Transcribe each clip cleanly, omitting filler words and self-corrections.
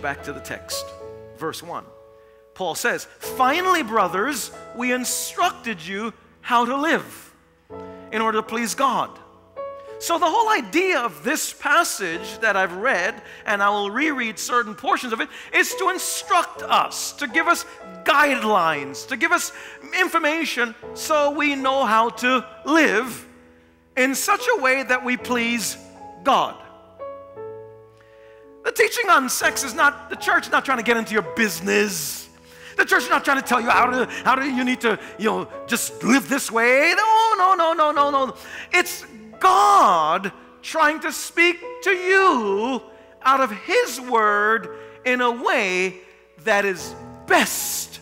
back to the text. Verse 1. Paul says, "Finally, brothers, we instructed you how to live in order to please God." So the whole idea of this passage that I've read, and I will reread certain portions of it, is to instruct us, to give us guidelines, to give us information so we know how to live in such a way that we please God. The teaching on sex is not, the church is not trying to get into your business. The church is not trying to tell you how do you need to, just live this way. No. It's God trying to speak to you out of His Word in a way that is best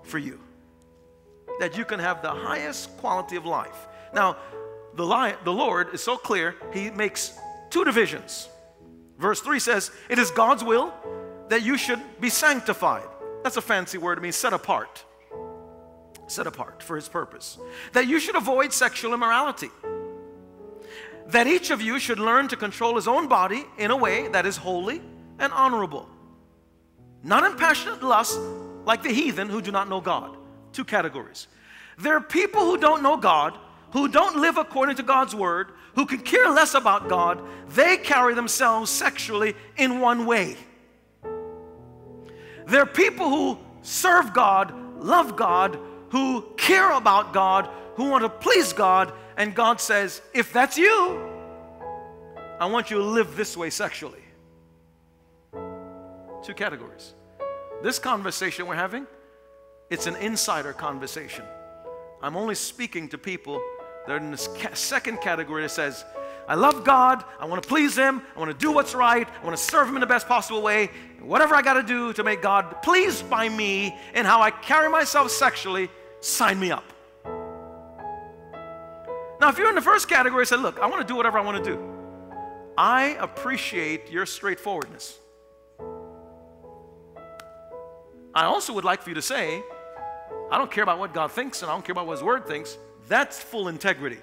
for you, that you can have the highest quality of life. Now, the Lord is so clear, He makes two divisions. Verse 3 says, "It is God's will that you should be sanctified." That's a fancy word. It means set apart. Set apart for His purpose. That you should avoid sexual immorality. That each of you should learn to control his own body in a way that is holy and honorable. Not in passionate lust like the heathen who do not know God. Two categories. There are people who don't know God, who don't live according to God's word, who can care less about God. They carry themselves sexually in one way. There are people who serve God, love God, who care about God, who want to please God, and God says, if that's you, I want you to live this way sexually. Two categories. This conversation we're having, it's an insider conversation. I'm only speaking to people that are in this second category that says, I love God, I want to please Him, I want to do what's right, I want to serve Him in the best possible way, whatever I got to do to make God pleased by me and how I carry myself sexually, sign me up. Now, if you're in the first category, say, look, I want to do whatever I want to do. I appreciate your straightforwardness. I also would like for you to say, I don't care about what God thinks and I don't care about what His Word thinks. That's full integrity.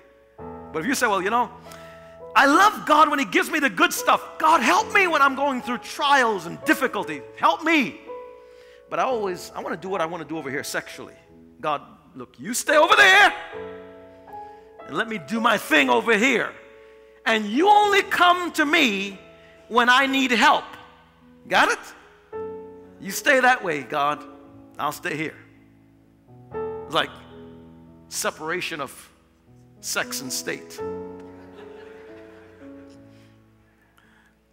But if you say, well, I love God when He gives me the good stuff. God, help me when I'm going through trials and difficulty. Help me. But I want to do what I want to do over here sexually. God, look, you stay over there and let me do my thing over here. And you only come to me when I need help. Got it? You stay that way, God. I'll stay here. It's like separation of sex and state.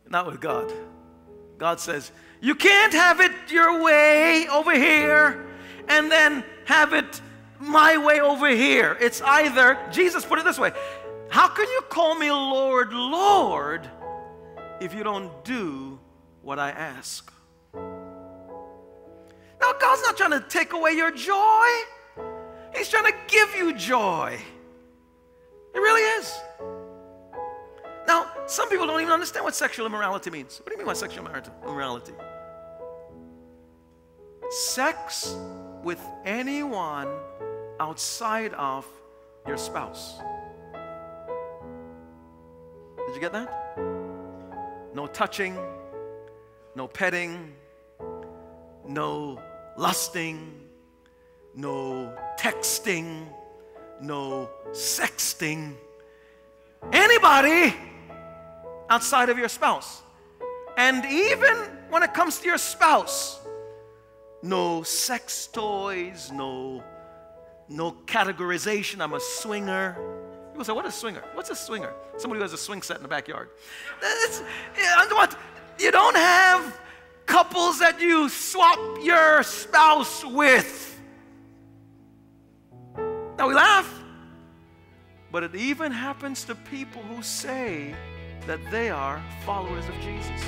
Not with God. God says, you can't have it your way over here and then have it my way over here. It's either, Jesus put it this way, how can you call me Lord, Lord, if you don't do what I ask? Now, God's not trying to take away your joy. He's trying to give you joy. It really is. Now, some people don't even understand what sexual immorality means. What do you mean by sexual immorality? Sex with anyone outside of your spouse. Did you get that? No touching, no petting, no lusting, no texting, no sexting. Anybody outside of your spouse. And even when it comes to your spouse, no sex toys, no categorization. I'm a swinger. People say, what is a swinger? What's a swinger? Somebody who has a swing set in the backyard. You don't have couples that you swap your spouse with. Now we laugh, but it even happens to people who say that they are followers of Jesus.